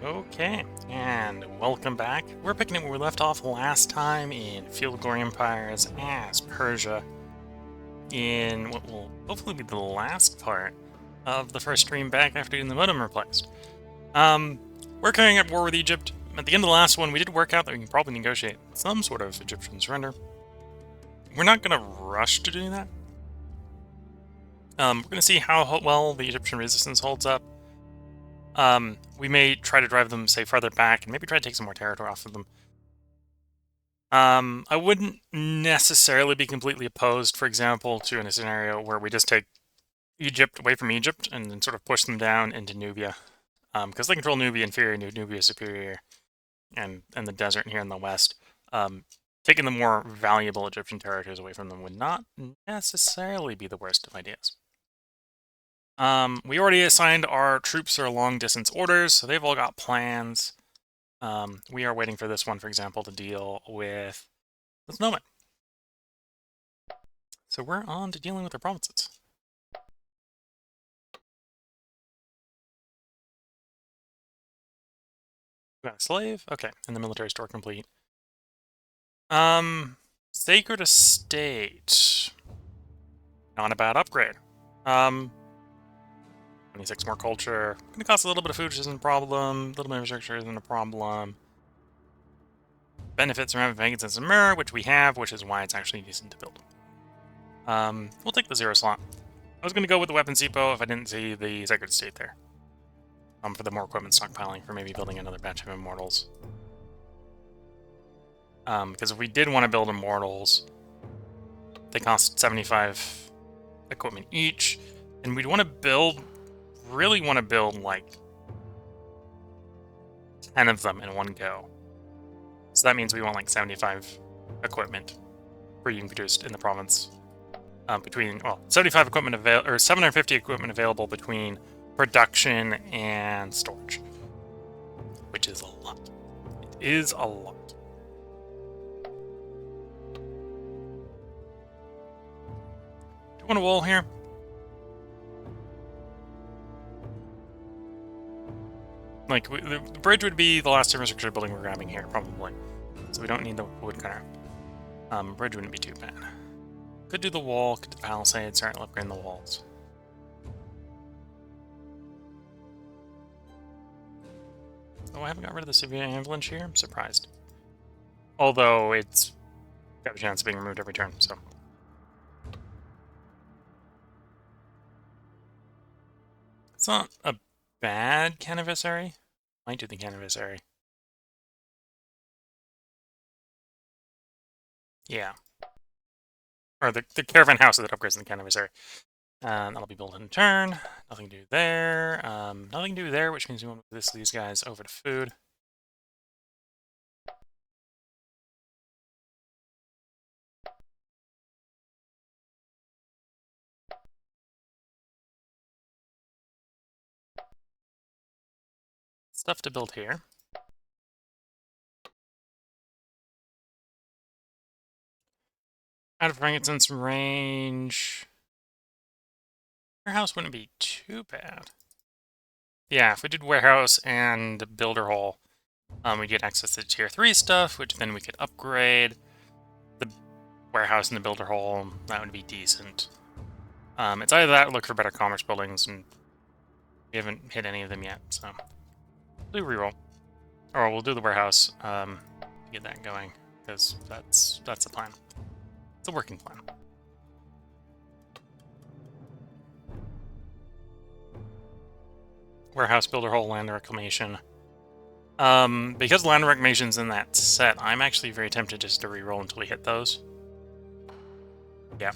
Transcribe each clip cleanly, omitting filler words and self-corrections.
Okay, and welcome back. We're picking up where we left off last time in Field of Glory Empires as Persia, in what will hopefully be the last part of the first stream back after getting the modem replaced. We're carrying up war with Egypt. At the end of the last one, we did work out that we can probably negotiate some sort of Egyptian surrender. We're not going to rush to do that. We're going to see how well the Egyptian resistance holds up. We may try to drive them, say, farther back, and maybe try to take some more territory off of them. I wouldn't necessarily be completely opposed, for example, to in a scenario where we just take Egypt away from Egypt and then sort of push them down into Nubia. Because they control Nubia Inferior, Nubia Superior, and the desert here in the west. Taking the more valuable Egyptian territories away from them would not necessarily be the worst of ideas. We already assigned our troops their long-distance orders, so they've all got plans. We are waiting for this one, for example, to deal with this moment. So we're on to dealing with the provinces. We got a slave? Okay, and the military store complete. Sacred Estate. Not a bad upgrade. 26 more culture. Gonna cost a little bit of food, which isn't a problem. A little bit of infrastructure isn't a problem. Benefits from having frankincense and myrrh, which we have, which is why it's actually decent to build. We'll take the 0 slot. I was going to go with the Weapons Depot if I didn't see the Sacred Estate there. For the more equipment stockpiling, for maybe building another batch of Immortals. Because if we did want to build Immortals, they cost 75 equipment each, and we'd want to build, really want to build like 10 of them in one go. So that means we want like 75 equipment being produced in the province. Between, well, 75 equipment available, or 750 equipment available between production and storage, which is a lot. It is a lot. Do you want a wall here? Like, the bridge would be the last infrastructure building we're grabbing here, probably. So we don't need the woodcutter. Bridge wouldn't be too bad. Could do the wall, could do the palisade, start upgrading the walls. Oh, I haven't got rid of the severe avalanche here? I'm surprised. Although it's got a chance of being removed every turn, so. It's not a bad canivasary. Might do the canivasary. Yeah. Or the caravan house that upgrades in the canivasary. That'll be built in turn. Nothing to do there. Nothing to do there, which means we want to move these guys over to food. Stuff to build here. Out of frankincense range. Warehouse wouldn't be too bad. Yeah, if we did warehouse and builder hall, we'd get access to tier 3 stuff, which then we could upgrade. The warehouse and the builder hall, that would be decent. It's either that or look for better commerce buildings, and we haven't hit any of them yet, so. Do reroll. Or we'll do the warehouse, to get that going, because that's the plan. It's a working plan. Warehouse, builder hall, land reclamation. Because land reclamation's in that set, I'm actually very tempted just to reroll until we hit those. Yeah.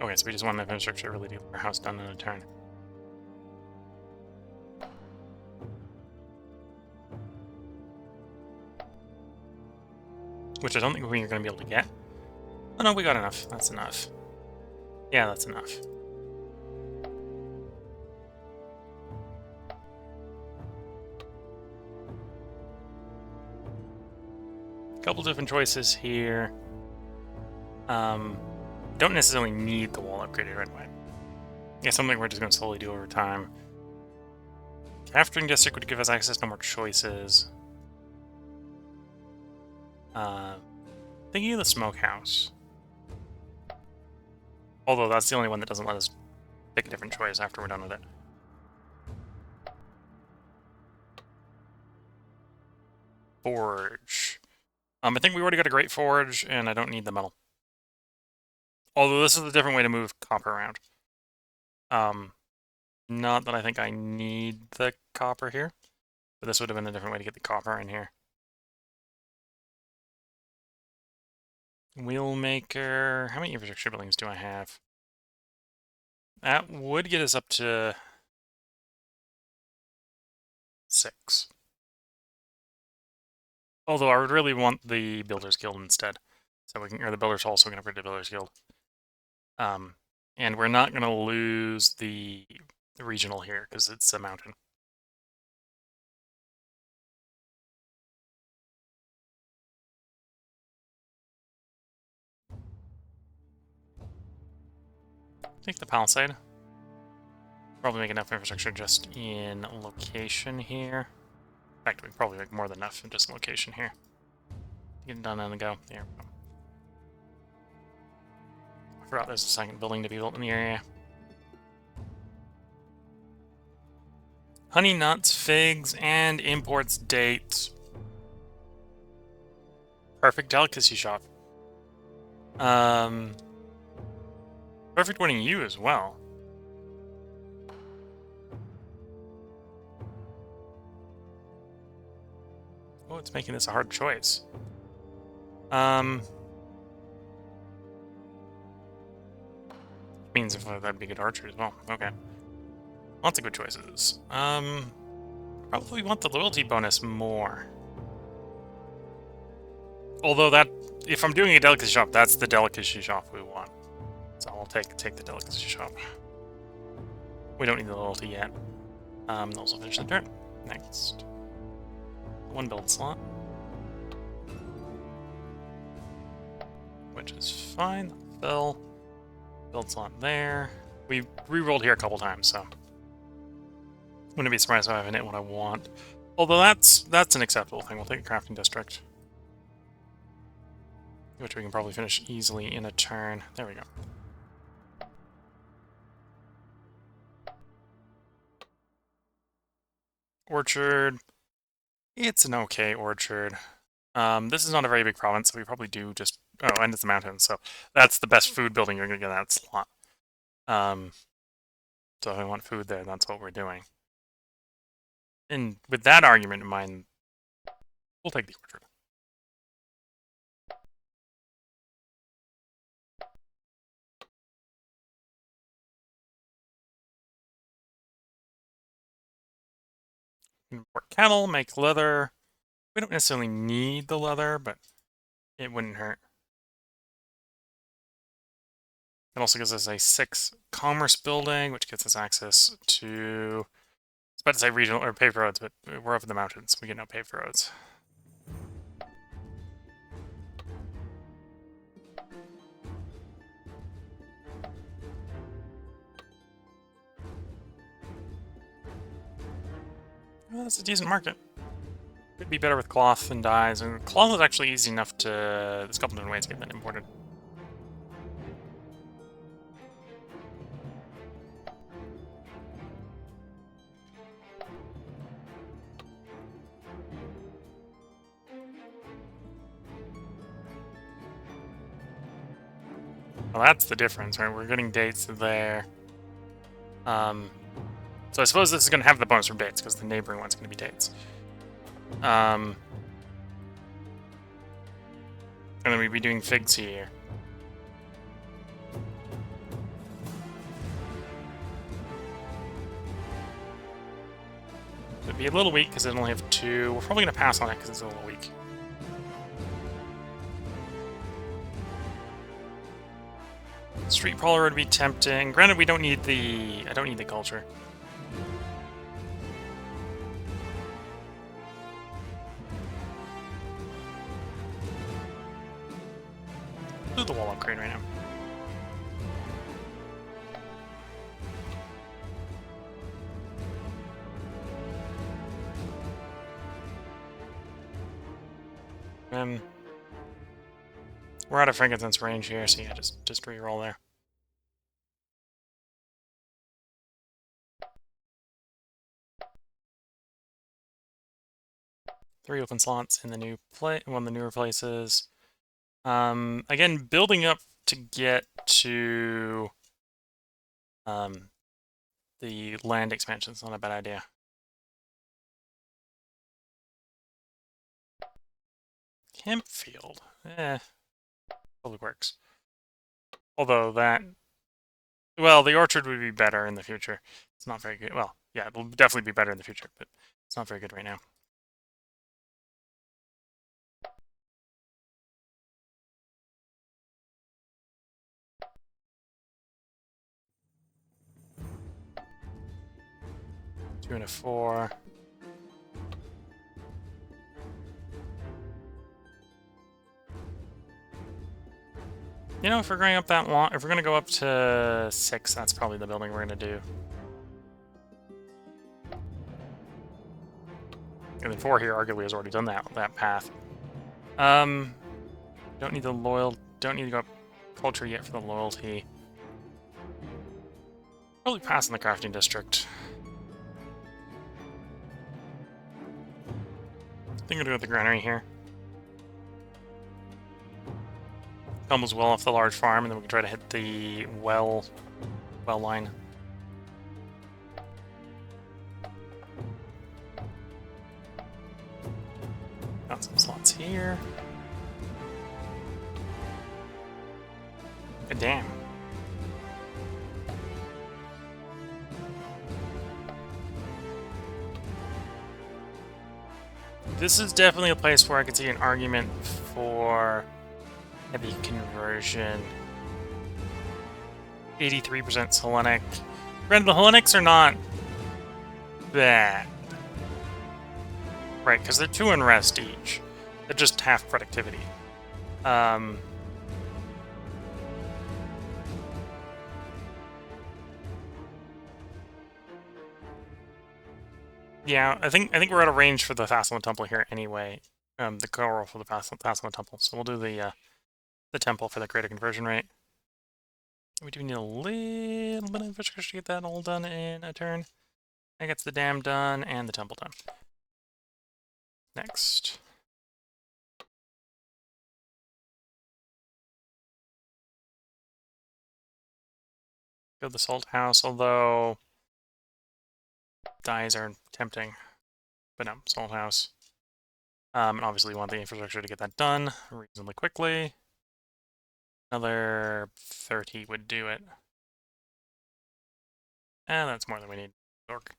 Okay, so we just want the infrastructure really to get our house done in a turn. Which I don't think we're going to be able to get. Oh no, we got enough. That's enough. Yeah, that's enough. Couple different choices here. Don't necessarily need the wall upgraded right away. Yeah, something we're just going to slowly do over time. Crafting district would give us access to more choices. Thinking of the smokehouse. Although that's the only one that doesn't let us pick a different choice after we're done with it. Forge. I think we already got a great forge, and I don't need the metal. Although this is a different way to move copper around. Not that I think I need the copper here, but this would have been a different way to get the copper in here. Wheelmaker. How many infrastructure buildings do I have? That would get us up to 6. Although I would really want the Builders Guild instead. So we can, or the Builders Hall, so we can upgrade the Builders Guild. And we're not going to lose the regional here, because it's a mountain. Take the Palisade. Probably make enough infrastructure just in location here. In fact, we probably make more than enough in just location here. Get it done on the go. There we go. I forgot there's a second building to be built in the area. Honey, nuts, figs, and imports dates. Perfect delicacy shop. Perfect winning you as well. Oh, it's making this a hard choice. Means if that'd be good archer as well. Okay. Lots of good choices. Probably want the loyalty bonus more. Although that, if I'm doing a delicacy shop, that's the delicacy shop we want. So I'll take the delicacy shop. We don't need the loyalty yet. Those will finish the turn. Next. 1 build slot. Which is fine. Fill. Build slot there. We re-rolled here a couple times, so wouldn't be surprised if I haven't hit what I want. Although that's an acceptable thing. We'll take a crafting district, which we can probably finish easily in a turn. There we go. Orchard. It's an okay orchard. This is not a very big province, so we probably do just... Oh, and it's a mountain, so that's the best food building you're going to get in that slot. So if I want food there, that's what we're doing. And with that argument in mind, we'll take the orchard. Import cattle, make leather. We don't necessarily need the leather, but it wouldn't hurt. It also gives us a 6 commerce building, which gets us access to... I was about to say regional or paved roads, but we're up in the mountains. We get no paved roads. Well, that's a decent market. Could be better with cloth than dyes, and cloth is actually easy enough to... There's a couple different ways to get that imported. Well, that's the difference, right? We're getting dates there. So I suppose this is going to have the bonus from dates, because the neighboring one's going to be dates. And then we'd be doing figs here. It'd be a little weak, because it only have 2. We're probably going to pass on it, because it's a little weak. Street Prowler would be tempting. Granted, we don't need the... I don't need the culture. Do the wall upgrade right now. We're out of frankincense range here, so yeah, just re-roll there. Three open slots in the new one of the newer places. Again, building up to get to the land expansion is not a bad idea. Hempfield, probably works. Although that, well, the orchard would be better in the future. It's not very good. Well, yeah, it'll definitely be better in the future, but it's not very good right now. Two and a 4. You know, if we're going up that long, if we're going to go up to 6, that's probably the building we're going to do. And then 4 here arguably has already done that path. Don't need to go up culture yet for the loyalty. Probably pass in the crafting district. I think I'm gonna go with the granary here. Comes well off the large farm, and then we can try to hit the well line. Got some slots here. God damn. This is definitely a place where I could see an argument for heavy conversion. 83% Hellenic. Granted, the Hellenics are not bad. Right, because they're 2 unrest each. They're just half productivity. Yeah, I think we're out of range for the Thassalan Temple here anyway. The coral for the Thassalan Temple. So we'll do the temple for the greater conversion rate. We do need a little bit of infrastructure to get that all done in a turn. That gets the dam done and the temple done. Next. Build the salt house, although dyes are tempting. But no, salt house. And obviously you want the infrastructure to get that done reasonably quickly. Another 30 would do it. And that's more than we need. Dork.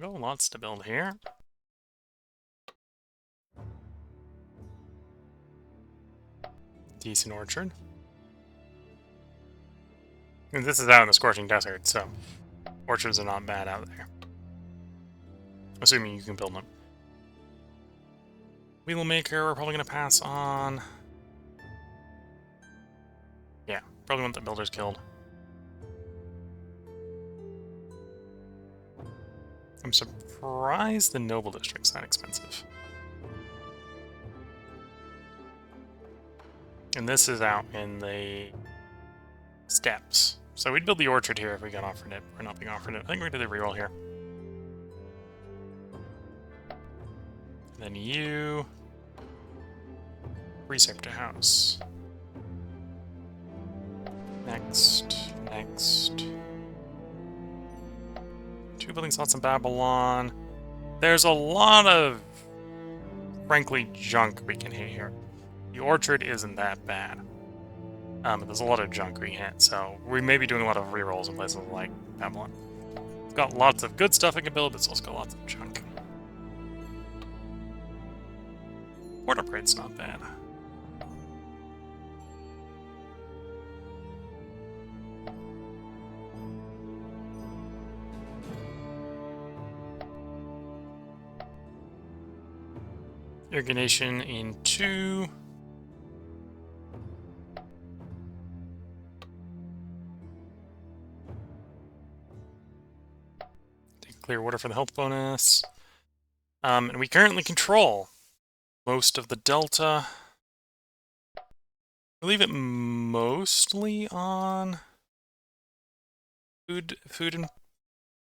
Oh, lots to build here. Decent orchard. And this is out in the scorching desert, so orchards are not bad out there. Assuming you can build them. Wheelmaker, we're probably going to pass on. Yeah, probably want the builders killed. I'm surprised the Noble District's that expensive. And this is out in the steppes. So we'd build the orchard here if we got offered it. We're not being offered it. I think we're going to do the reroll here. And then you... Preceptor house. Next. 2 building slots in Babylon. There's a lot of, frankly, junk we can hit here. The orchard isn't that bad. But there's a lot of junk we hit, so we may be doing a lot of rerolls in places like Babylon. It's got lots of good stuff it can build, but it's also got lots of junk. Port upgrade's not bad. Irrigation in 2. Take clear water for the health bonus. And we currently control most of the delta. We'll leave it mostly on food and,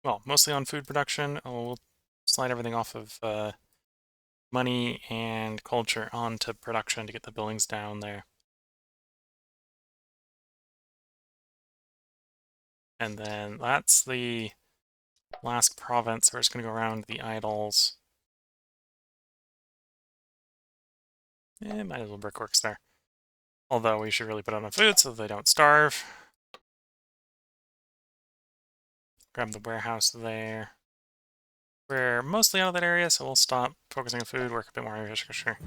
well, mostly on food production. We'll slide everything off of money and culture onto production to get the billings down there. And then that's the last province. We're just going to go around the idols. Might as well brickworks there. Although we should really put on enough food so they don't starve. Grab the warehouse there. We're mostly out of that area, so we'll stop focusing on food, work a bit more infrastructure.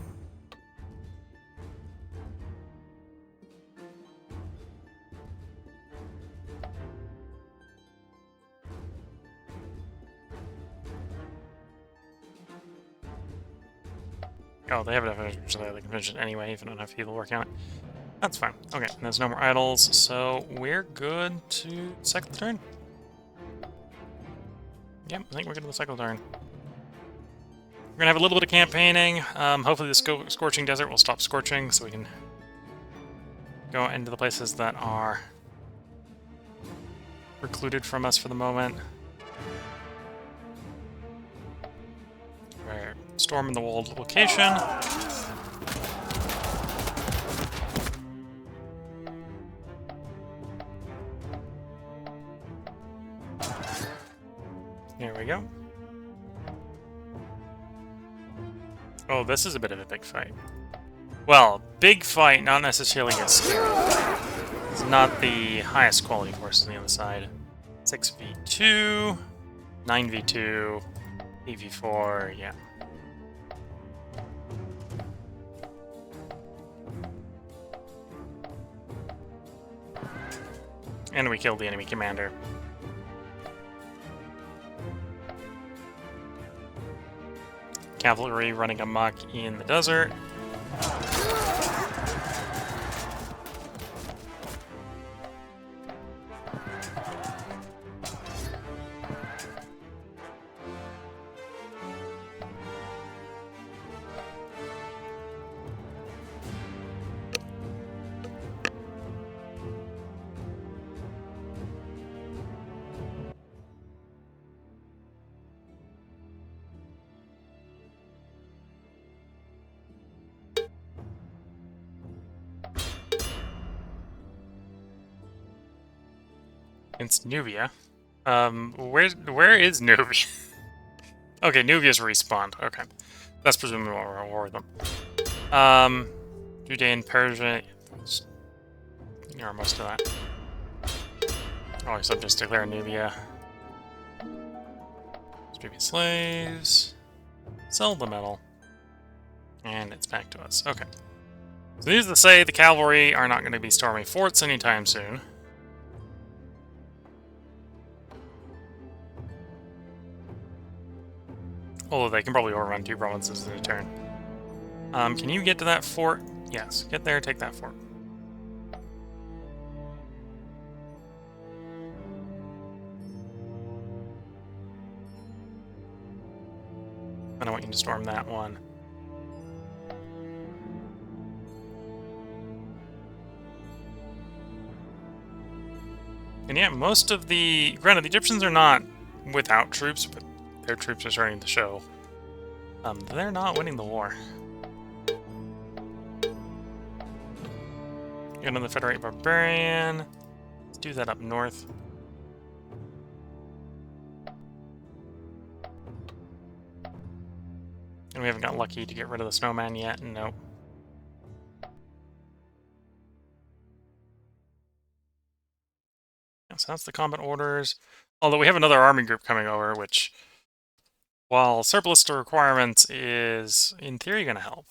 Oh, they have enough energy so they can finish it anyway, even don't have people working on it. That's fine. Okay, and there's no more idols, so we're good to cycle the turn. Yep, I think we're good to the cycle turn. We're gonna have a little bit of campaigning. Hopefully the scorching desert will stop scorching so we can go into the places that are recluded from us for the moment. We're storming the walled location. There we go. Oh, this is a bit of a big fight. Well, big fight, not necessarily as scary. It's not the highest quality forces on the other side. 6v2, 9v2, 8v4, yeah. And we killed the enemy commander. Cavalry running amok in the desert. It's Nubia. Where is Nubia? Okay, Nubia's respawned. Okay. That's presumably what we're at war with them. Judean, Persia. Ignore most of that. Oh, except just declare Nubia. Distribute slaves. Sell the metal. And it's back to us. Okay. So needless to say, the cavalry are not going to be storming forts anytime soon. Although they can probably overrun 2 provinces in a turn. Can you get to that fort? Yes. Get there, take that fort. And I want you to storm that one. And yeah, most of the... Granted, the Egyptians are not without troops, but their troops are starting to show. They're not winning the war. Get another Federate Barbarian. Let's do that up north. And we haven't got lucky to get rid of the snowman yet. Nope. So that's the combat orders. Although we have another army group coming over, which, while surplus to requirements, is in theory going to help.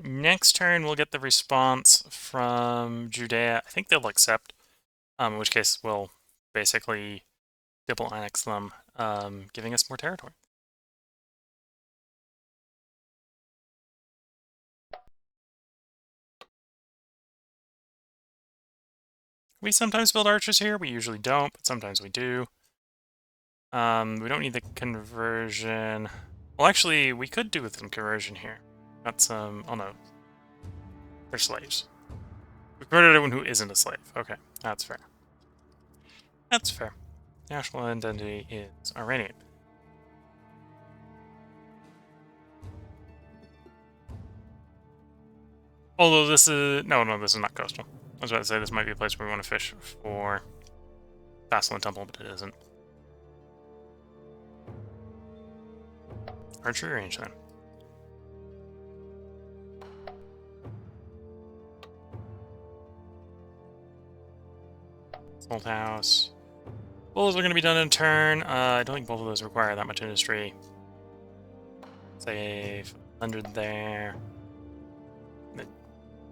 Next turn, we'll get the response from Judea. I think they'll accept, in which case we'll basically double annex them, giving us more territory. We sometimes build archers here. We usually don't, but sometimes we do. We don't need the conversion. Well, actually, we could do with some conversion here. Got some... Oh, no. They're slaves. We converted everyone who isn't a slave. Okay, that's fair. That's fair. National identity is Iranian. Although this is... No, this is not coastal. I was about to say this might be a place where we want to fish for Vassal and Temple, but it isn't. Archery range, then. Old house. Bulls are going to be done in turn. I don't think both of those require that much industry. Save 100 there.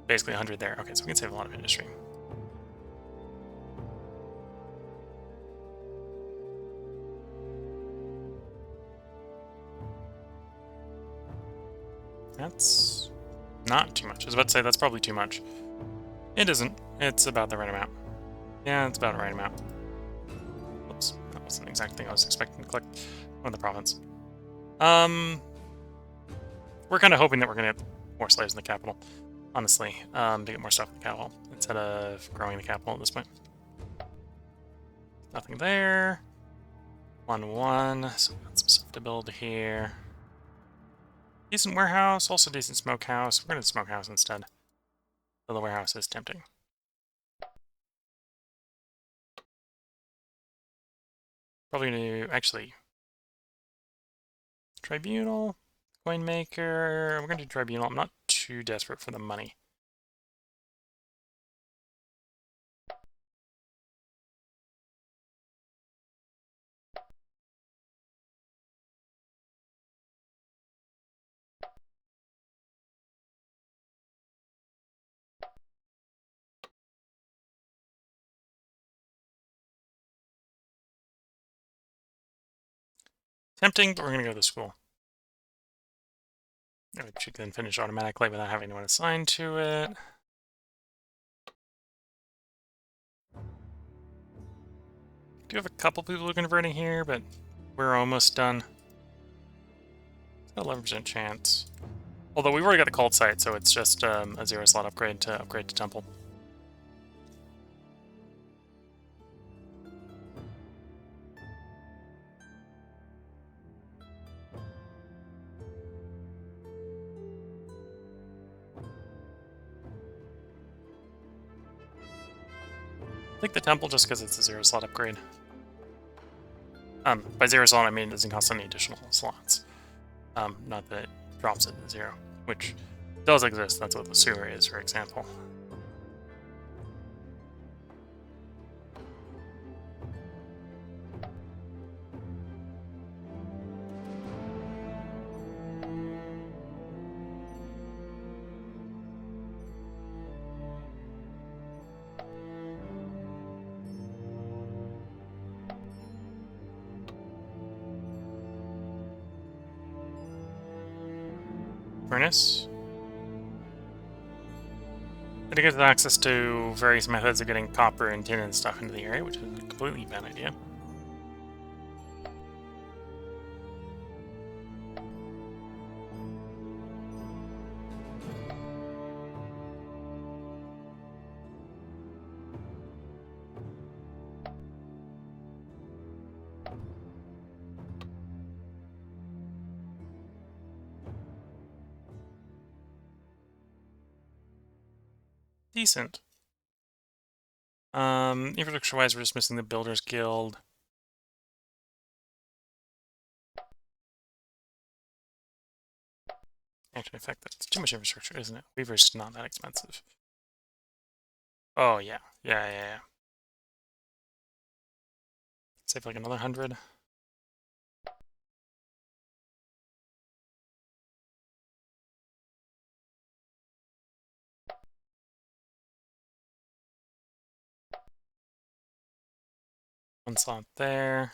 Basically 100 there. Okay, so we can save a lot of industry. That's not too much. I was about to say that's probably too much. It isn't. It's about the right amount. Yeah, it's about the right amount. Oops, that wasn't the exact thing I was expecting to collect from the province. We're kind of hoping that we're going to get more slaves in the capital, honestly, to get more stuff in the capital, instead of growing the capital at this point. Nothing there. 1-1, so we've got some stuff to build here. Decent warehouse, also decent smokehouse. We're going to smokehouse instead. So the warehouse is tempting. Probably going to, actually, tribunal, coin maker. We're going to do tribunal. I'm not too desperate for the money. Tempting, but we're going to go to school. Which you can finish automatically without having anyone assigned to it. Do have a couple people who are converting here, but we're almost done. It's got 11% chance. Although we've already got the cult site, so it's just a 0 slot upgrade to temple. I think the temple just because it's a 0 slot upgrade. By 0 slot I mean it doesn't cost any additional slots. Not that it drops it to 0, which does exist. That's what the sewer is, for example. Furnace. It gives access to various methods of getting copper and tin and stuff into the area, which is a completely bad idea. Decent. Infrastructure-wise, we're just missing the Builders Guild. Actually, in fact, that's too much infrastructure, isn't it? Weaver's not that expensive. Oh, yeah. Yeah. Save like another 100. One slot there.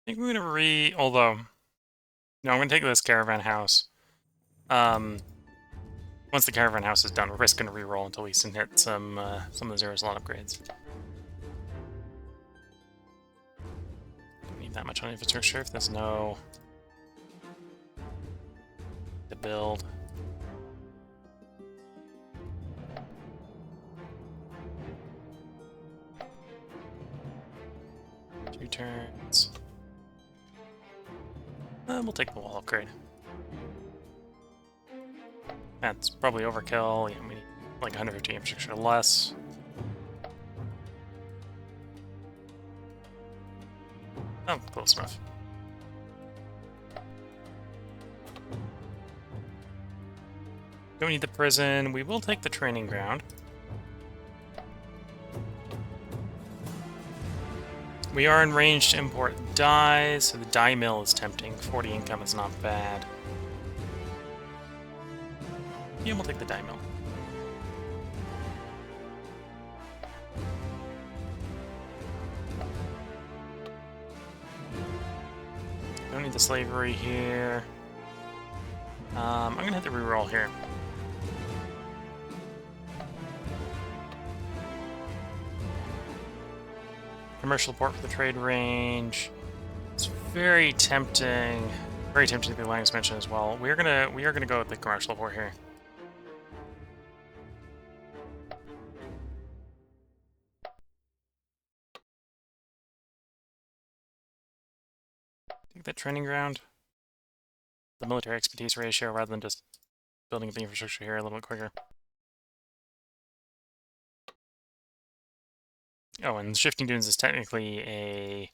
I think we're gonna although, no, I'm gonna take this caravan house Once the caravan house is done, we're just going to reroll until we can hit some of the zero slot upgrades. Don't need that much on infrastructure if there's no to build. Two turns. We'll take the wall upgrade. That's probably overkill. Yeah, we need like 150 infrastructure less. Oh, close enough. Don't need the prison. We will take the training ground. We are in range to import dye, so the dye mill is tempting. 40 income is not bad. Yeah, we'll take the dye mill. Don't need the slavery here. I'm gonna hit the reroll here. Commercial port for the trade range. It's very tempting. Very tempting to be land expansion as well. We are gonna go with the commercial port here. Take that training ground. The military expertise ratio rather than just building up the infrastructure here a little bit quicker. Oh, and Shifting Dunes is technically a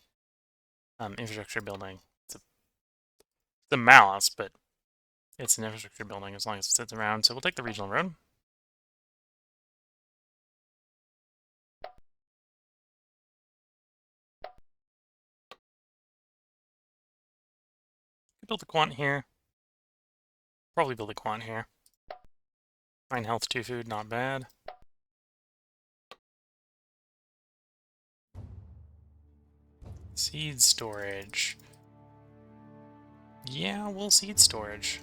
infrastructure building. It's a malice, but it's an infrastructure building as long as it sits around. So we'll take the regional road. Build a quant here. Probably build a quant here. 9 health, 2 food, not bad. Seed storage. Yeah, we'll seed storage.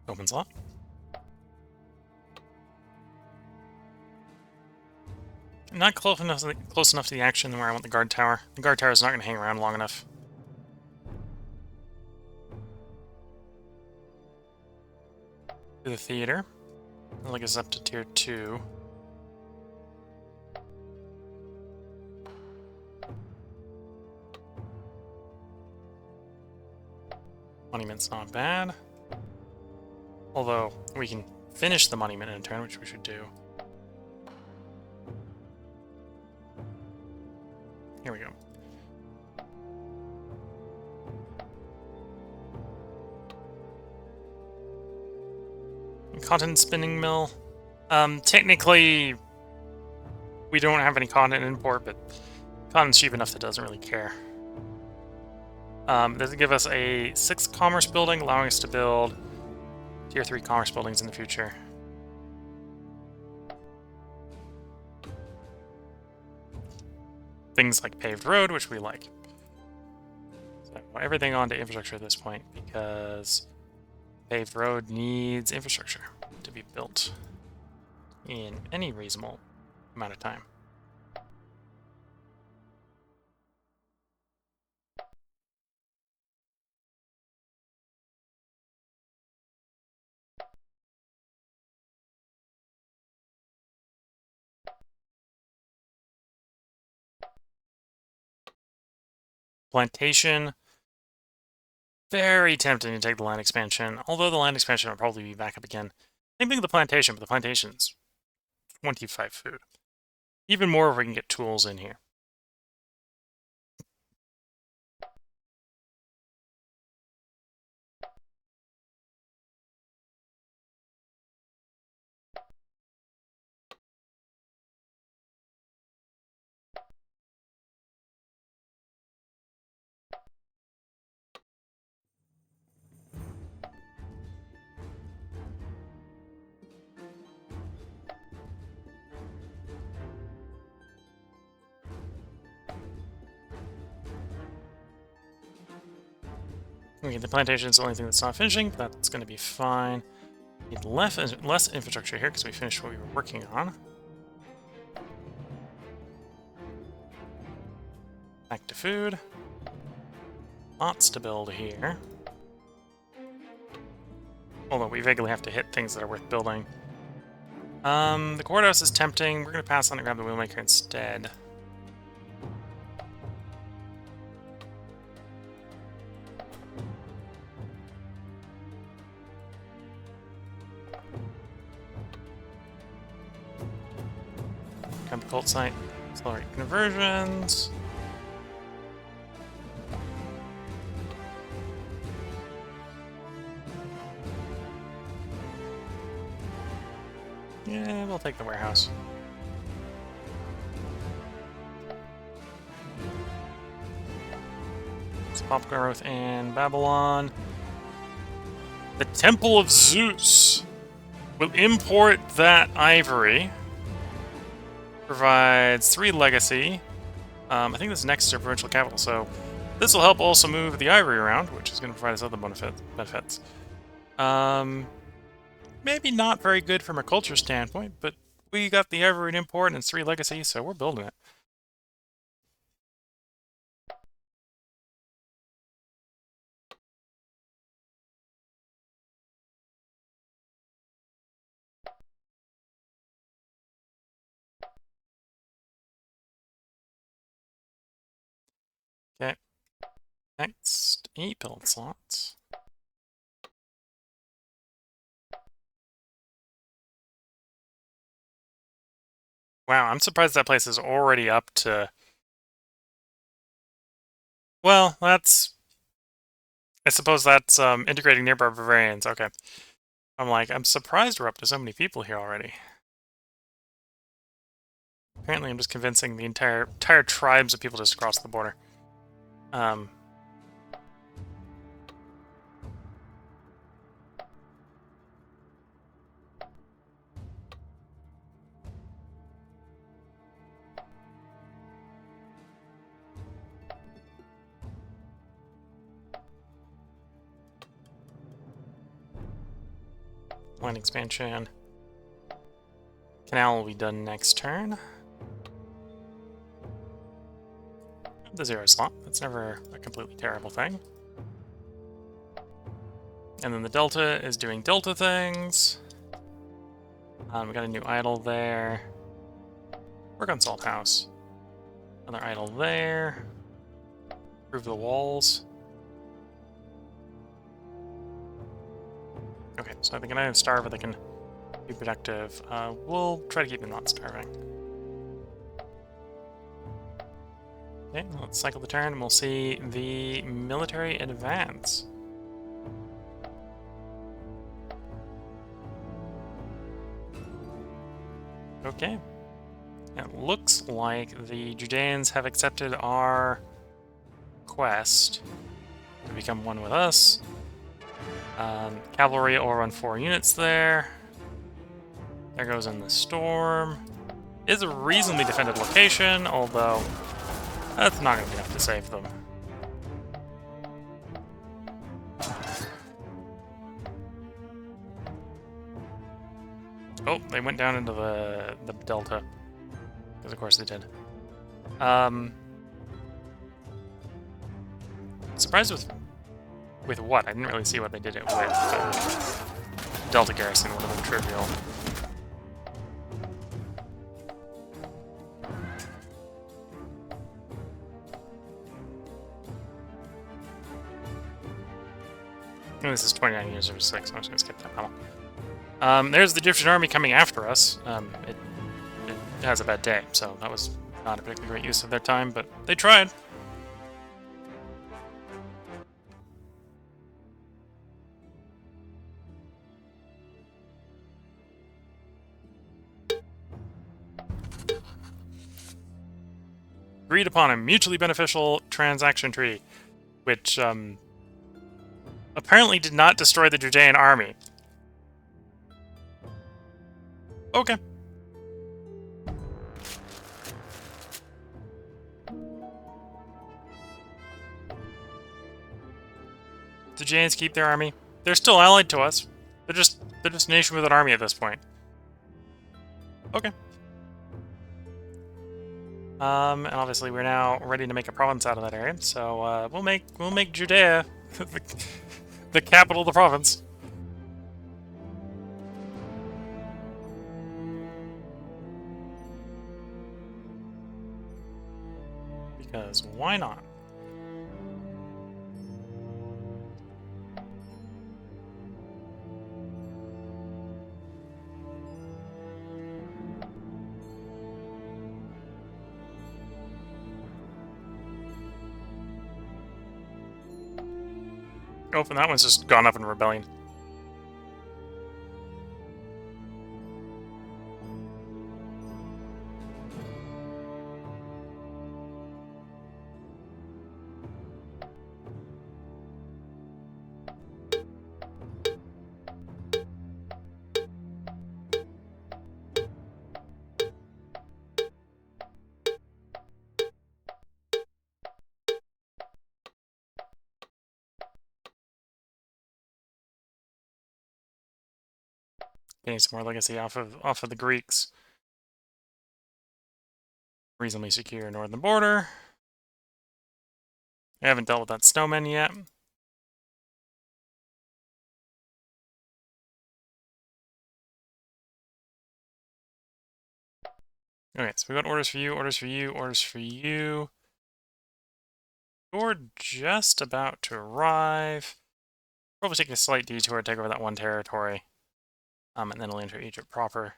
Open slot. Not close enough to the action where I want the guard tower. The guard tower is not going to hang around long enough. To the theater. That'll get us up to tier 2. Monument's not bad. Although, we can finish the monument in a turn, which we should do. Here we go. Cotton spinning mill. Technically, we don't have any cotton import, but cotton's cheap enough that it doesn't really care. Does it give us a 6th commerce building, allowing us to build tier 3 commerce buildings in the future? Things like paved road, which we like. So everything onto infrastructure at this point, because paved road needs infrastructure to be built in any reasonable amount of time. Plantation. Very tempting to take the land expansion, although the land expansion will probably be back up again. Same thing with the plantation, but the plantation's 25 food. Even more if we can get tools in here. Okay, the plantation is the only thing that's not finishing, but that's going to be fine. Need less infrastructure here because we finished what we were working on. Back to food. Lots to build here. Although we vaguely have to hit things that are worth building. The courthouse is tempting. We're going to pass on and grab the wheelmaker instead. Grab the cult site. Accelerate conversions. Yeah, we'll take the warehouse. Pop growth in Babylon. The Temple of Zeus will import that ivory. Provides 3 legacy. I think this next is our provincial capital, so this will help also move the ivory around, which is going to provide us other benefits. Maybe not very good from a culture standpoint, but we got the ivory and import and it's 3 legacy, so we're building it. Okay. Next, 8 build slots. Wow, I'm surprised that place is already up to... Well, that's... I suppose that's integrating nearby barbarians. Okay. I'm surprised we're up to so many people here already. Apparently I'm just convincing the entire tribes of people just across the border. Land expansion. Canal will be done next turn. The 0 slot. That's never a completely terrible thing. And then the Delta is doing Delta things. We got a new idol there. Work on Salt House. Another idol there. Improve the walls. Okay, so I think I have starve, they can be productive. We'll try to keep them not starving. Okay, let's cycle the turn and we'll see the military advance. Okay. It looks like the Judeans have accepted our quest to become one with us. Cavalry will run 4 units there. There goes in the storm. It is a reasonably defended location, although that's not going to be enough to save them. Oh, they went down into the delta. Because of course they did. Surprised with what? I didn't really see what they did it with. Delta Garrison would have been trivial. And this is 29 years or 6, so I'm just going to skip that battle. There's the Egyptian army coming after us. It has a bad day, so that was not a particularly great use of their time, but they tried. Agreed upon a mutually beneficial transaction treaty, which apparently did not destroy the Judean army. Okay. The Jains keep their army. They're still allied to us. They're just a nation with an army at this point. Okay. And obviously we're now ready to make a province out of that area. So we'll make Judea the capital of the province. Because why not? Oh, and that one's just gone up in rebellion. Getting some more legacy off of the Greeks. Reasonably secure northern border. I haven't dealt with that snowman yet. Okay, so we got orders for you, orders for you, orders for you. You're just about to arrive. Probably take a slight detour to take over that one territory. And then we'll enter Egypt proper.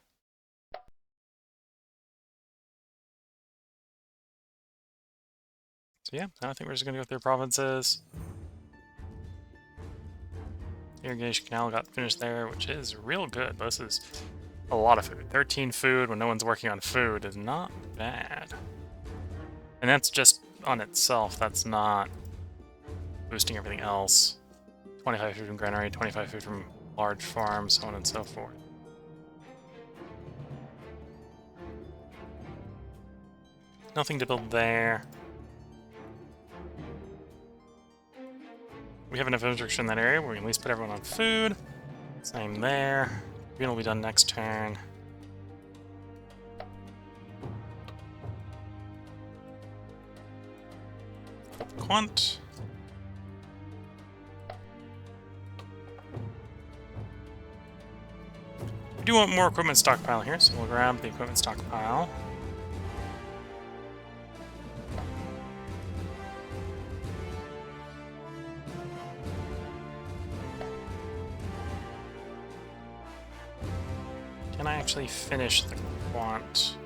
So yeah, I think we're just gonna go through provinces. Irrigation canal got finished there, which is real good. But this is a lot of food. 13 food when no one's working on food is not bad. And that's just on itself, that's not boosting everything else. 25 food from granary, 25 food from large farms, so on and so forth. Nothing to build there. We have enough infrastructure in that area where we can at least put everyone on food. Same there. Green will be done next turn. Quant. We do want more equipment stockpile here, so we'll grab the equipment stockpile. Can I actually finish the quant?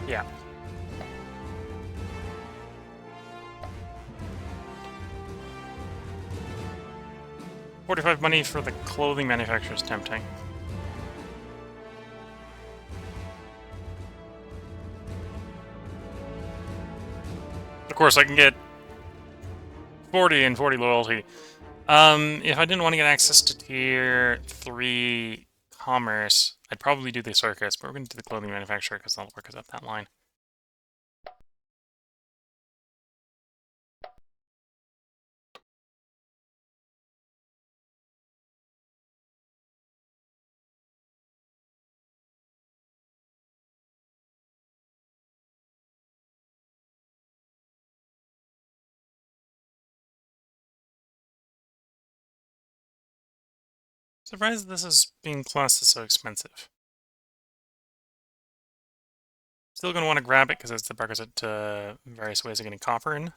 Yeah. $45 money for the clothing manufacturer is tempting. Of course, I can get 40 and 40 loyalty. If I didn't want to get access to tier 3 commerce, I'd probably do the circus, but we're going to do the clothing manufacturer because that'll work us up that line. Surprised this is being classed as so expensive. Still going to want to grab it because it's the prerequisite to various ways of getting copper in.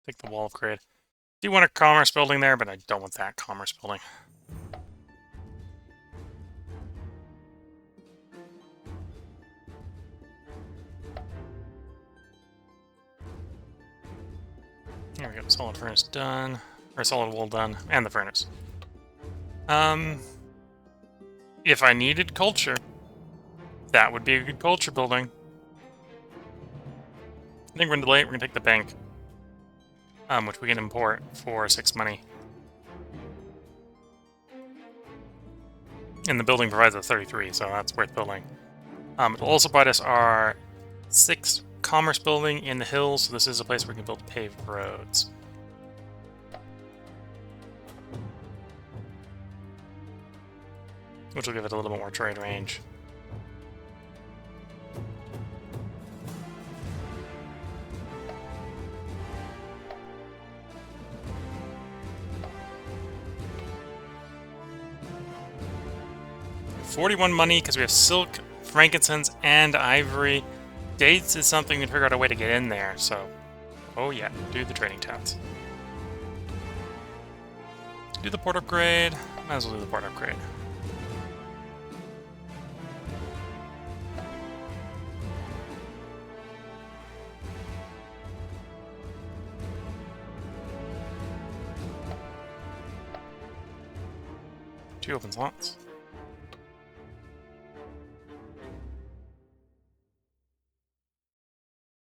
Take the wall of grid. Do want a commerce building there, but I don't want that commerce building. There we go, solid furnace done. Or solid wool done, and the furnace. If I needed culture, that would be a good culture building. I think we're going to delay it, we're going to take the bank. Which we can import for 6 money. And the building provides us 33, so that's worth building. It'll also buy us our 6 commerce building in the hills, so this is a place where we can build paved roads. Which will give it a little bit more trade range. $41 money because we have silk, frankincense, and ivory. Dates is something we can figure out a way to get in there, so... Oh yeah, do the trading towns. Do the port upgrade. Might as well do the port upgrade. Two open slots.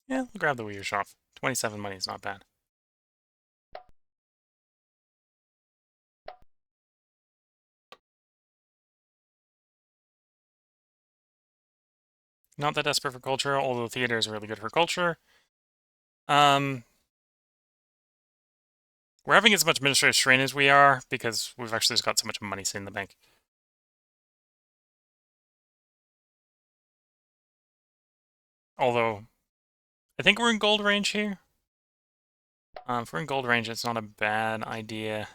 Yeah, we'll grab the weird shop. 27 money is not bad. Not that desperate for culture, although theater is really good for culture. We're having as much administrative strain as we are because we've actually just got so much money sitting in the bank. Although, I think we're in gold range here. If we're in gold range, it's not a bad idea.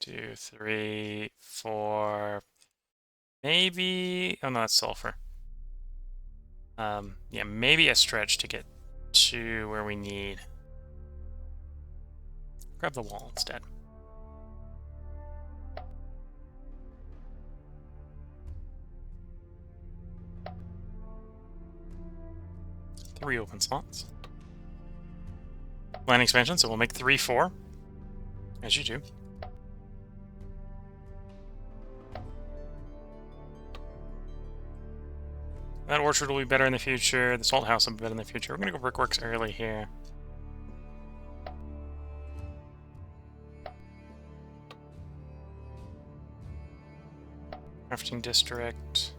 2, 3, 4... Maybe... Oh no, that's sulfur. Yeah, maybe a stretch to get to where we need. Grab the wall instead. Three open slots. Land expansion, so we'll make 3, 4. As you do. That orchard will be better in the future. The salt house will be better in the future. We're going to go brickworks early here. Crafting district.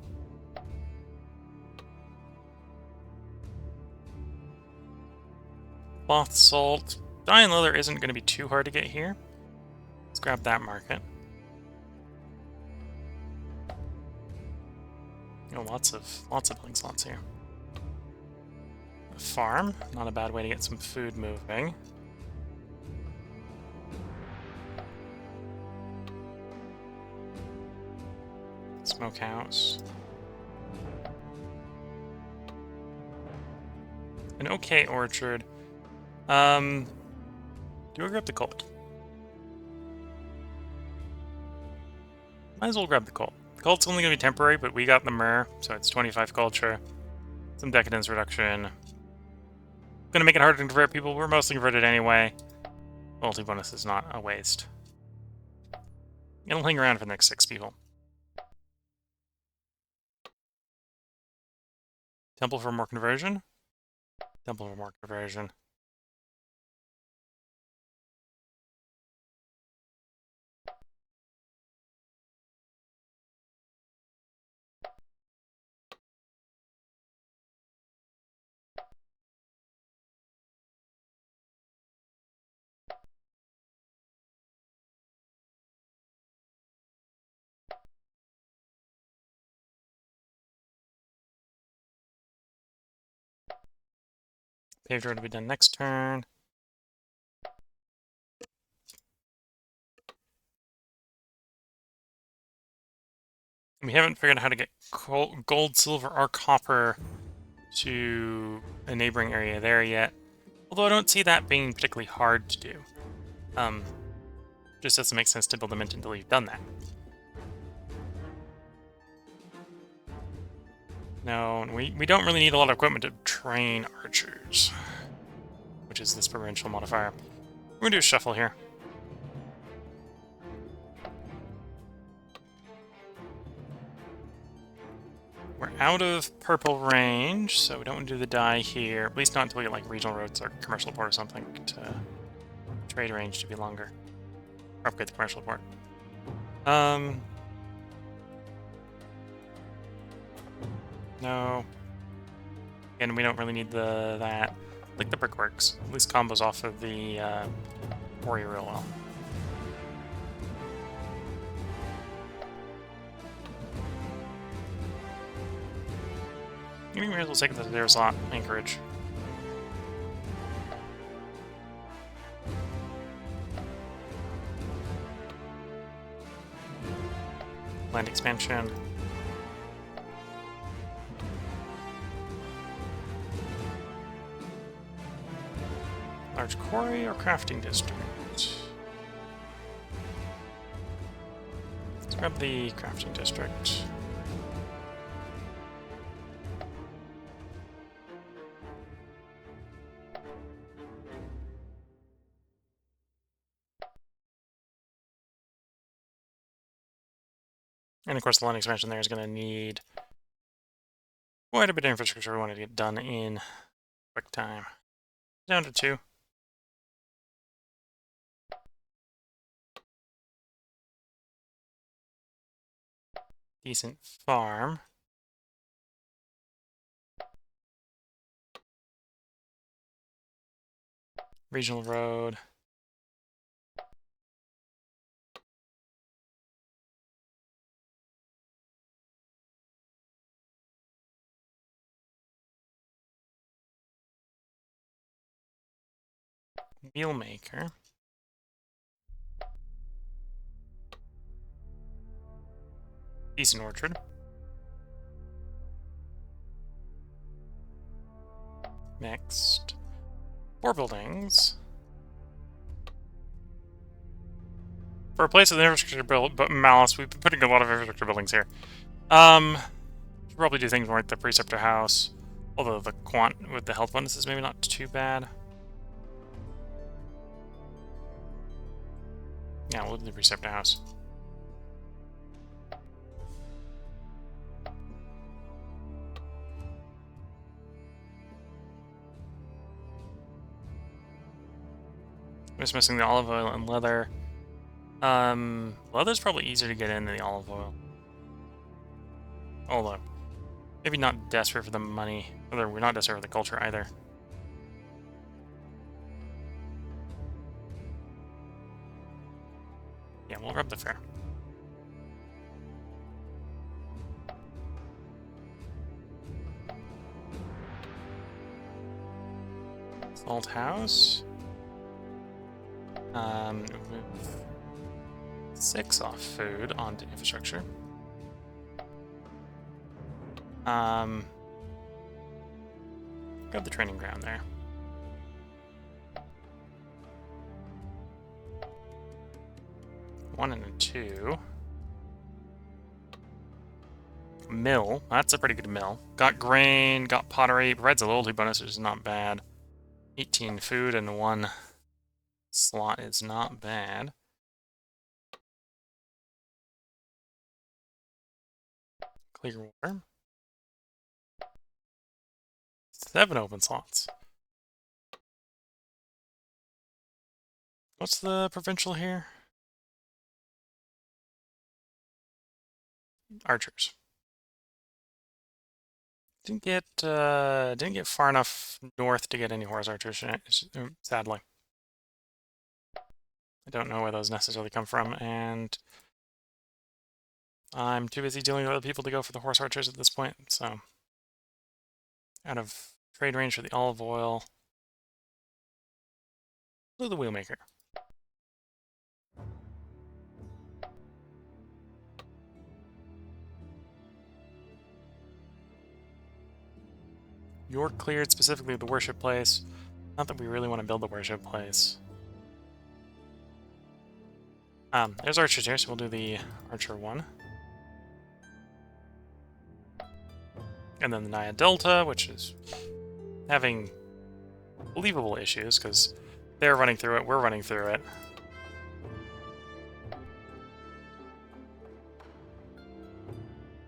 Cloth, salt. Dye and leather isn't going to be too hard to get here. Let's grab that market. Oh, lots of building slots here. A farm, not a bad way to get some food moving. Smokehouse. An okay orchard. Do we grab the cult? Might as well grab the cult. The cult's only going to be temporary, but we got the myrrh, so it's 25 culture. Some decadence reduction. Gonna make it harder to convert people. We're mostly converted anyway. Loyalty bonus is not a waste. It'll hang around for the next 6 people. Temple for more conversion. Temple for more conversion. Paved road will be done next turn. We haven't figured out how to get gold, silver, or copper to a neighboring area there yet. Although I don't see that being particularly hard to do. Just doesn't make sense to build a mint until you've done that. No, we don't really need a lot of equipment to train archers, which is this provincial modifier. We're going to do a shuffle here. We're out of purple range, so we don't want to do the dye here. At least not until we get like regional roads or commercial port or something to trade range to be longer. Or upgrade the commercial port. No. And we don't really need that. Like the brickworks. At least combos off of the quarry real well. You may as well take the there slot anchorage. Land expansion. Large quarry or crafting district? Let's grab the crafting district. And of course, the land expansion there is going to need quite a bit of infrastructure we want to get done in quick time. Down to 2. Decent farm. Regional road. Wheel maker. Decent orchard. Next. 4 buildings. For a place with infrastructure built, but malice, we've been putting a lot of infrastructure buildings here. Should probably do things more like the preceptor house. Although the quant with the health bonus is maybe not too bad. Yeah, we'll do the preceptor house. I'm just missing the olive oil and leather. Leather's probably easier to get in than the olive oil. Although, maybe not desperate for the money. Although we're not desperate for the culture either. Yeah, we'll rub the fair. Salt house. Move 6 off food onto infrastructure. Grab the training ground there. One and a 2. Mill. That's a pretty good mill. Got grain, got pottery. Provides a loyalty bonus, which is not bad. 18 food and 1 slot is not bad. Clear water. 7 open slots. What's the provincial here? Archers. Didn't get far enough north to get any horse archers, sadly. I don't know where those necessarily come from, and I'm too busy dealing with other people to go for the horse archers at this point, so out of trade range for the olive oil. Do the wheelmaker. York cleared, specifically the worship place. Not that we really want to build the worship place. There's archers here, so we'll do the archer 1. And then the Naya Delta, which is having believable issues, because they're running through it, we're running through it.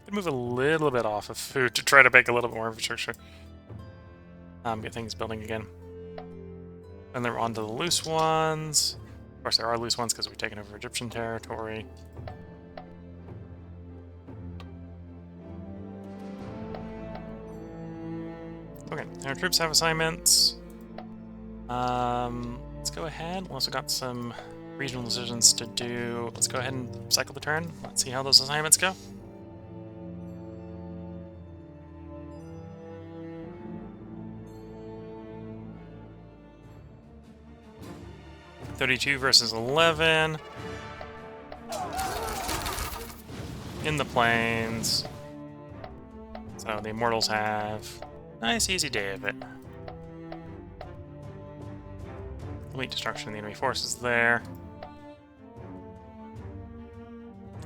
Could move a little bit off of food to try to make a little bit more infrastructure. Get things building again. And then we're on to the loose ones. Of course, there are loose ones because we've taken over Egyptian territory. Okay, our troops have assignments. Let's go ahead. We also got some regional decisions to do. Let's go ahead and cycle the turn. Let's see how those assignments go. $32 versus 11. In the plains. So the Immortals have a nice easy day of it. Complete destruction of the enemy forces there.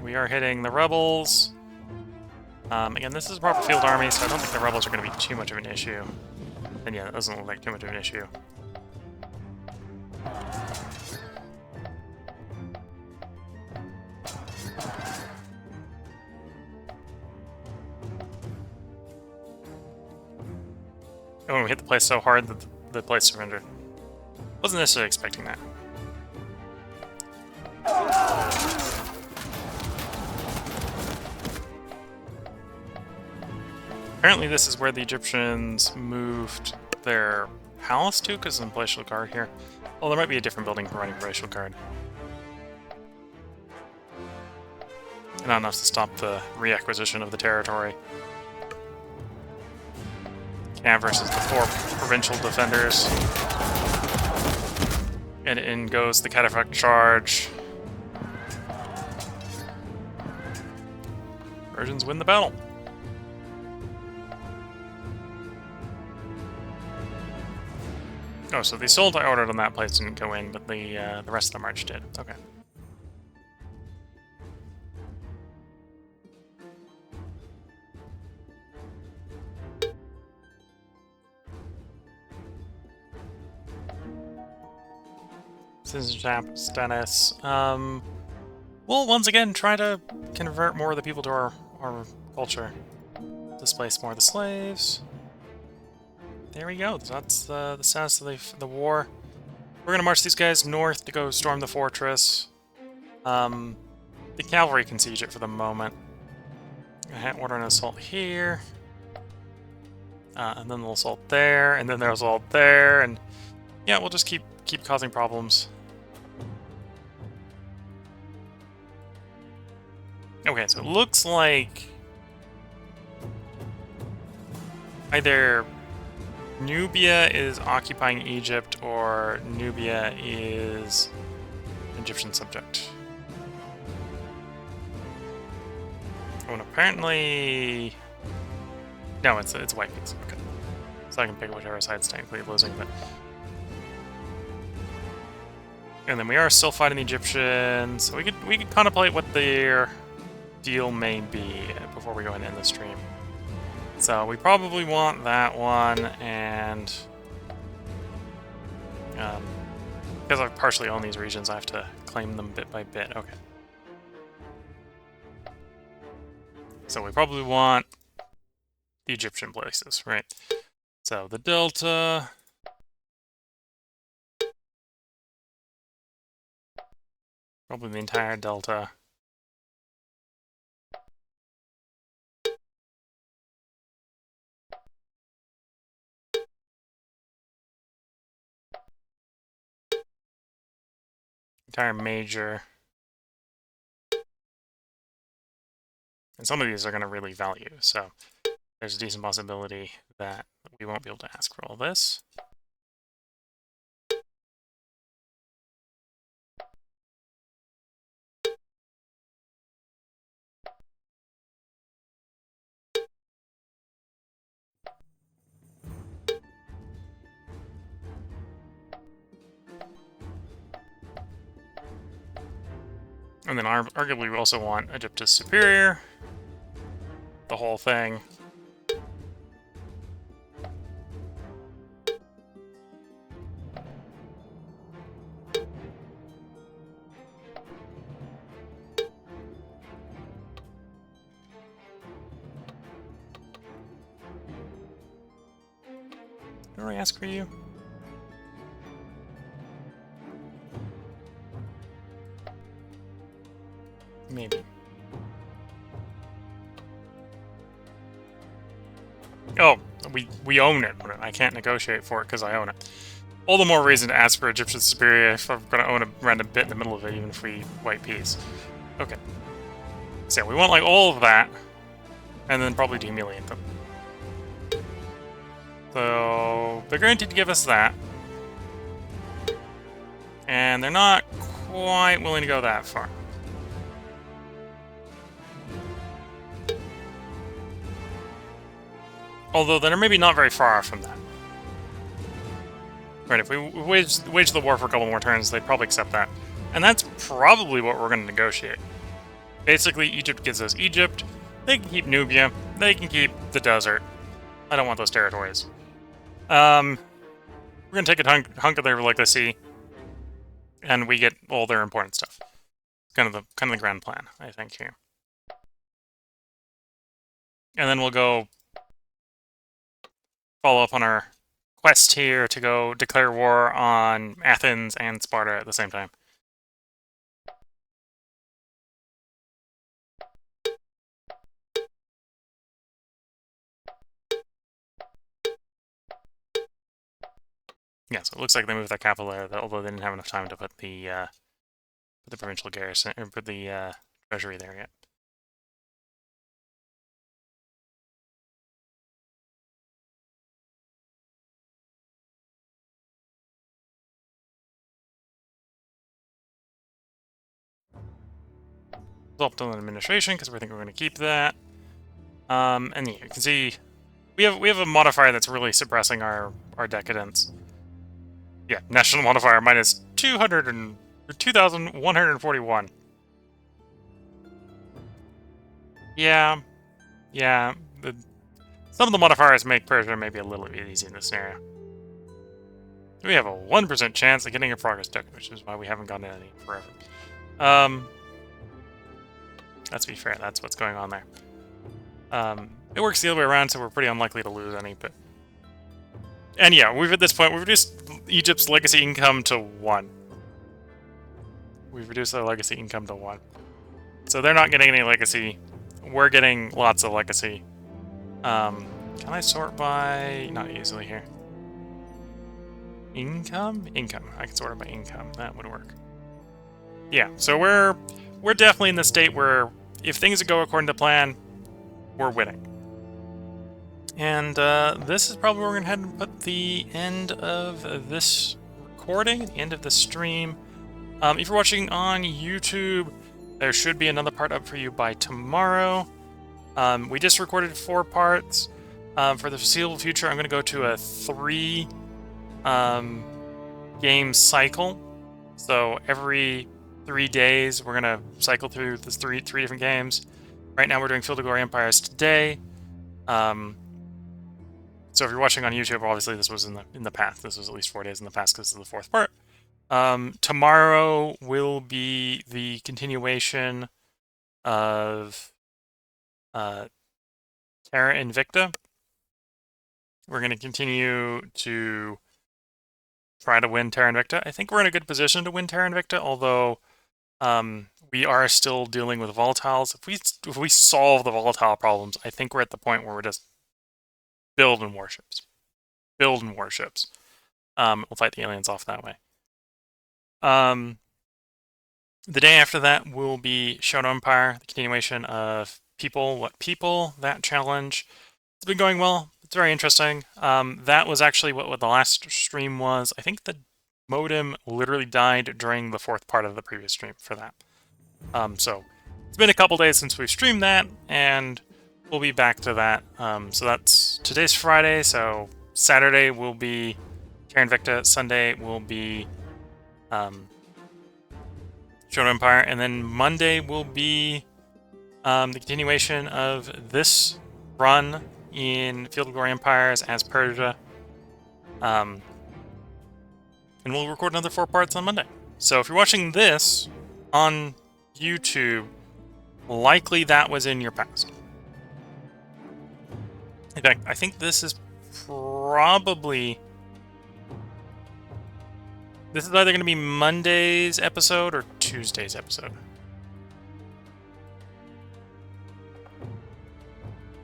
We are hitting the rebels. Again, this is a proper field army, so I don't think the rebels are going to be too much of an issue. And yeah, it doesn't look like too much of an issue. Oh, we hit the place so hard that the place surrendered. Wasn't necessarily expecting that. Apparently this is where the Egyptians moved their palace to, because there's a palatial guard here. Well, there might be a different building for running palatial guard. Not enough to stop the reacquisition of the territory. Yeah, versus the 4 provincial defenders. And in goes the cataphract charge. Persians win the battle. Oh, so the assault I ordered on that place didn't go in, but the rest of the march did. Okay. Citizenship status. We'll once again try to convert more of the people to our culture. Displace more of the slaves. There we go. That's the status of the war. We're gonna march these guys north to go storm the fortress. The cavalry can siege it for the moment. Order an assault here. And then they'll assault there, and then they'll assault there, and yeah, we'll just keep causing problems. Okay, so it looks like either Nubia is occupying Egypt or Nubia is Egyptian subject. Oh, and apparently... No, it's white piece. Okay. So I can pick whichever side's technically losing, but... And then we are still fighting the Egyptians, so we could contemplate what their deal may be before we go and end the stream. So we probably want that one, and because I partially own these regions, I have to claim them bit by bit. Okay. So we probably want the Egyptian places, right? So the Delta. Probably the entire Delta. Entire major. And some of these are going to really value, so there's a decent possibility that we won't be able to ask for all this. And then arguably we also want Egyptus Superior. The whole thing. Did I ask for you? Maybe. Oh, we own it. I can't negotiate for it because I own it. All the more reason to ask for Egyptian Superior if I'm going to own a random bit in the middle of it, even if we white peace. Okay. So yeah, we want like all of that, and then probably demulate them. So they're guaranteed to give us that. And they're not quite willing to go that far. Although they're maybe not very far off from that. Right, if we wage the war for a couple more turns, they'd probably accept that. And that's probably what we're going to negotiate. Basically, Egypt gives us Egypt. They can keep Nubia. They can keep the desert. I don't want those territories. We're going to take a hunk of their legacy, and we get all their important stuff. Kind of the grand plan, I think, here. And then we'll go follow up on our quest here to go declare war on Athens and Sparta at the same time. Yeah, so it looks like they moved their capital there, although they didn't have enough time to put the provincial garrison, or put the treasury there yet. Up to administration because we think we're going to keep that. And yeah, you can see we have a modifier that's really suppressing our decadence. Yeah, national modifier minus 2,141. Yeah. Some of the modifiers make Persia maybe a little bit easy in this scenario. We have a 1% chance of getting a progress token, which is why we haven't gotten any forever. Let's be fair, that's what's going on there. It works the other way around, so we're pretty unlikely to lose any, but... And yeah, at this point, we've reduced Egypt's legacy income to 1. We've reduced their legacy income to 1. So they're not getting any legacy. We're getting lots of legacy. Can I sort by... Not easily here. Income? Income. I can sort it by income. That would work. Yeah, so we're definitely in the state where if things go according to plan, we're winning. And this is probably where we're going to head and put the end of this recording, the end of the stream. If you're watching on YouTube, there should be another part up for you by tomorrow. We just recorded 4 parts. For the foreseeable future, I'm going to go to a 3 game cycle. So every 3 days, we're going to cycle through the three different games. Right now, we're doing Field of Glory Empires today. So if you're watching on YouTube, obviously this was in the past. This was at least 4 days in the past because this is the 4th part. Tomorrow will be the continuation of Terra Invicta. We're going to continue to try to win Terra Invicta. I think we're in a good position to win Terra Invicta, although we are still dealing with volatiles. If we solve the volatile problems, I think we're at the point where we're just building warships. We'll fight the aliens off that way. The day after that will be Shadow Empire, the continuation of People, What People, that challenge. It's been going well. It's very interesting. That was actually what the last stream was. I think the modem literally died during the 4th part of the previous stream for that. So it's been a couple days since we've streamed that, and we'll be back to that. So that's today's Friday, so Saturday will be Terra Invicta, Sunday will be Shadow Empire, and then Monday will be the continuation of this run in Field of Glory Empires as Persia. And we'll record another 4 parts on Monday. So if you're watching this on YouTube, likely that was in your past. In fact, I think this is probably... This is either going to be Monday's episode or Tuesday's episode.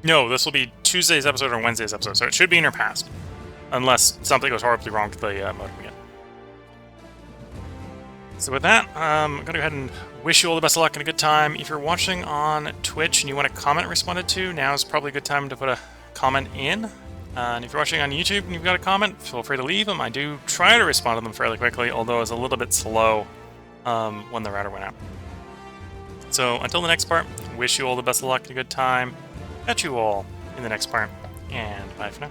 No, this will be Tuesday's episode or Wednesday's episode, so it should be in your past. unless something goes horribly wrong with the modem again. So with that, I'm going to go ahead and wish you all the best of luck and a good time. If you're watching on Twitch and you want a comment responded to, now is probably a good time to put a comment in. And if you're watching on YouTube and you've got a comment, feel free to leave them. I do try to respond to them fairly quickly, although it's a little bit slow when the router went out. So until the next part, wish you all the best of luck and a good time. Catch you all in the next part, and bye for now.